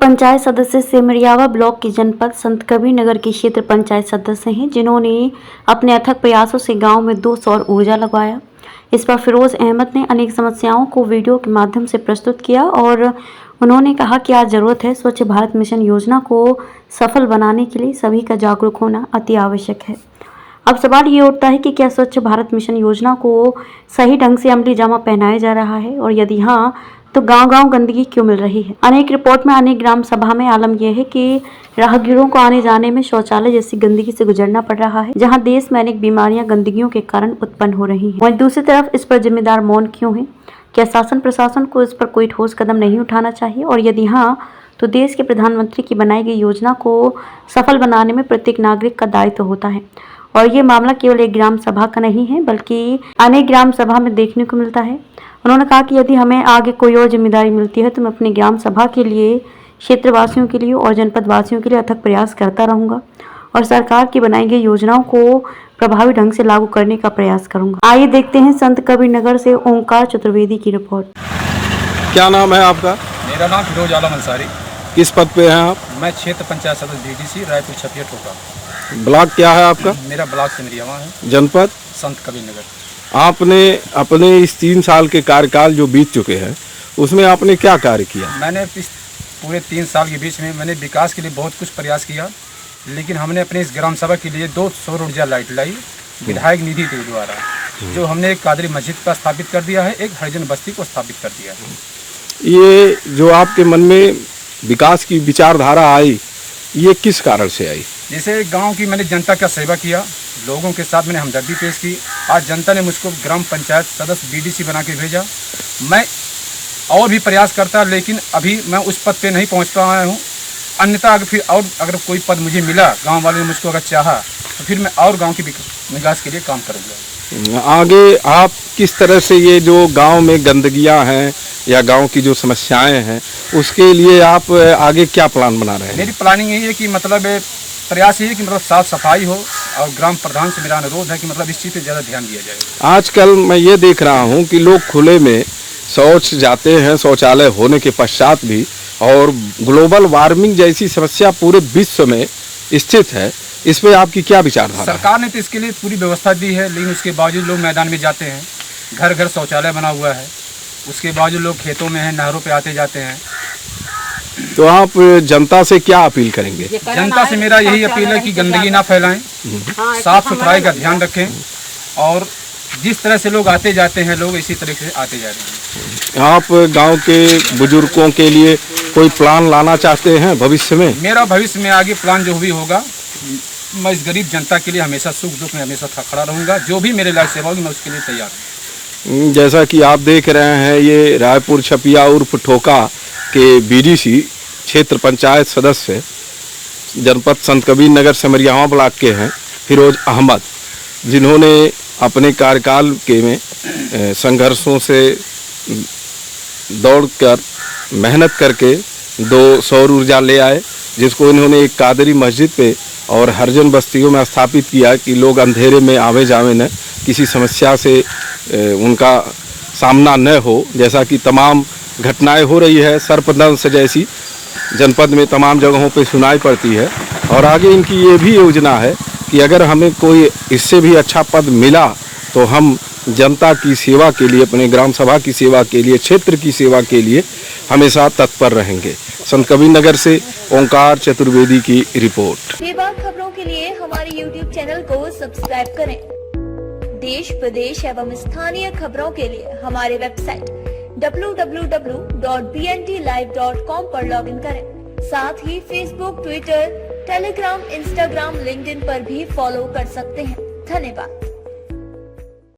पंचायत सदस्य सेमरियावा ब्लॉक के जनपद संत कबीर नगर के क्षेत्र पंचायत सदस्य हैं, जिन्होंने अपने अथक प्रयासों से गांव में 2 सौर ऊर्जा लगवाया। इस पर फिरोज अहमद ने अनेक समस्याओं को वीडियो के माध्यम से प्रस्तुत किया और उन्होंने कहा कि आज जरूरत है स्वच्छ भारत मिशन योजना को सफल बनाने के लिए सभी का जागरूक होना अति आवश्यक है। अब सवाल ये उठता है कि क्या स्वच्छ भारत मिशन योजना को सही ढंग से अमली जामा पहनाया जा रहा है, और यदि हाँ तो गांव-गांव गंदगी क्यों मिल रही है। अनेक रिपोर्ट में अनेक ग्राम सभा में आलम यह है कि राहगीरों को आने जाने में शौचालय जैसी गंदगी से गुजरना पड़ रहा है, जहां देश में अनेक बीमारियां गंदगियों के कारण उत्पन्न हो रही हैं। वहीं दूसरी तरफ इस पर जिम्मेदार मौन क्यों है? क्या शासन प्रशासन को इस पर कोई ठोस कदम नहीं उठाना चाहिए, और यदि हाँ तो देश के प्रधानमंत्री की बनाई गई योजना को सफल बनाने में प्रत्येक नागरिक का दायित्व होता है। और ये मामला केवल एक ग्राम सभा का नहीं है, बल्कि अनेक ग्राम सभा में देखने को मिलता है। उन्होंने कहा कि यदि हमें आगे कोई और जिम्मेदारी मिलती है तो मैं अपनी ग्राम सभा के लिए, क्षेत्रवासियों के लिए और जनपद वासियों के लिए अथक प्रयास करता रहूंगा और सरकार की बनाई गई योजनाओं को प्रभावी ढंग से लागू करने का प्रयास करूंगा। आइए देखते हैं संत कबीर नगर से ओंकार चतुर्वेदी की रिपोर्ट। क्या नाम है आपका? मेरा नाम फिरोज आलम अंसारी। किस पद पे हैं आप? मैं क्षेत्र पंचायत सदस्य बीडीसी रायपुर छपिया ठोका। ब्लॉक क्या है आपका? मेरा ब्लॉक सेमरियावा है। जनपद संत कबीर नगर। आपने अपने इस 3 साल के कार्यकाल जो बीत चुके हैं उसमें आपने क्या कार्य किया? मैंने इस पूरे 3 साल के बीच में मैंने विकास के लिए बहुत कुछ प्रयास किया, लेकिन हमने अपने इस ग्राम सभा के लिए 2 सौर ऊर्जा लाइट लाई विधायक निधि के द्वारा, जो हमने एक कादरी मस्जिद का स्थापित कर दिया है, एक हरिजन बस्ती को स्थापित कर दिया है। ये जो आपके मन में विकास की विचारधारा आई, ये किस कारण से आई? जैसे गांव की मैंने जनता का सेवा किया, लोगों के साथ मैंने हमदर्दी पेश की। आज जनता ने मुझको ग्राम पंचायत सदस्य बीडीसी बना के भेजा। मैं और भी प्रयास करता, लेकिन अभी मैं उस पद पे नहीं पहुंच पाया हूं। अन्यथा अगर कोई पद मुझे मिला, गांव वालों ने मुझको अगर चाहा, तो फिर मैं और गांव के विकास के लिए काम करूँगा। आगे आप किस तरह से ये जो गांव में गंदगियां हैं या गांव की जो समस्याएं हैं, उसके लिए आप आगे क्या प्लान बना रहे हैं? मेरी प्लानिंग यही है कि मतलब प्रयास यही है कि मतलब साफ सफाई हो, और ग्राम प्रधान से मेरा अनुरोध है कि मतलब इस चीज़ पे ज़्यादा ध्यान दिया जाए। आजकल मैं ये देख रहा हूँ कि लोग खुले में शौच जाते हैं, शौचालय होने के पश्चात भी, और ग्लोबल वार्मिंग जैसी समस्या पूरे विश्व में स्थित है। इस पे आपकी क्या विचारधारा? सरकार ने तो इसके लिए पूरी व्यवस्था दी है, लेकिन उसके बावजूद लोग मैदान में जाते हैं। घर घर शौचालय बना हुआ है, उसके बावजूद लोग खेतों में हैं, नहरों पे आते जाते हैं। तो आप जनता से क्या अपील करेंगे? जनता से मेरा यही अपील है कि गंदगी ना फैलाएं, साफ सुथराई का ध्यान रखें, और जिस तरह से लोग आते जाते हैं, लोग इसी तरह से आते जा रहे हैं। आप गांव के बुजुर्गों के लिए कोई प्लान लाना चाहते हैं भविष्य में? मेरा भविष्य में आगे प्लान जो भी होगा, मैं इस गरीब जनता के लिए हमेशा सुख दुख में हमेशा खड़ा रहूँगा। जो भी मेरे लायक सेवा होगी मैं उसके लिए तैयार हूँ। जैसा कि आप देख रहे हैं, ये रायपुर छपिया उर्फ ठोका के बीडीसी, क्षेत्र पंचायत सदस्य, जनपद संत कबीर नगर सेमरियावा ब्लॉक के हैं फिरोज अहमद, जिन्होंने अपने कार्यकाल के में संघर्षों से दौड़कर मेहनत करके 2 सौर ऊर्जा ले आए, जिसको इन्होंने एक कादरी मस्जिद पे और हरिजन बस्तियों में स्थापित किया कि लोग अंधेरे में आवे जावे न, किसी समस्या से उनका सामना न हो। जैसा कि तमाम घटनाएं हो रही है, सर्पदंश जैसी जनपद में तमाम जगहों पे सुनाई पड़ती है। और आगे इनकी ये भी योजना है कि अगर हमें कोई इससे भी अच्छा पद मिला तो हम जनता की सेवा के लिए, अपने ग्राम सभा की सेवा के लिए, क्षेत्र की सेवा के लिए हमेशा तत्पर रहेंगे। संत कबीर नगर से ओंकार चतुर्वेदी की रिपोर्ट। बेबाक खबरों के लिए हमारे YouTube चैनल को सब्सक्राइब करें। देश प्रदेश एवं स्थानीय खबरों के लिए हमारे वेबसाइट www.bntlive.com पर लॉगिन करें। साथ ही Facebook, Twitter, Telegram, Instagram, LinkedIn पर भी फॉलो कर सकते हैं। धन्यवाद।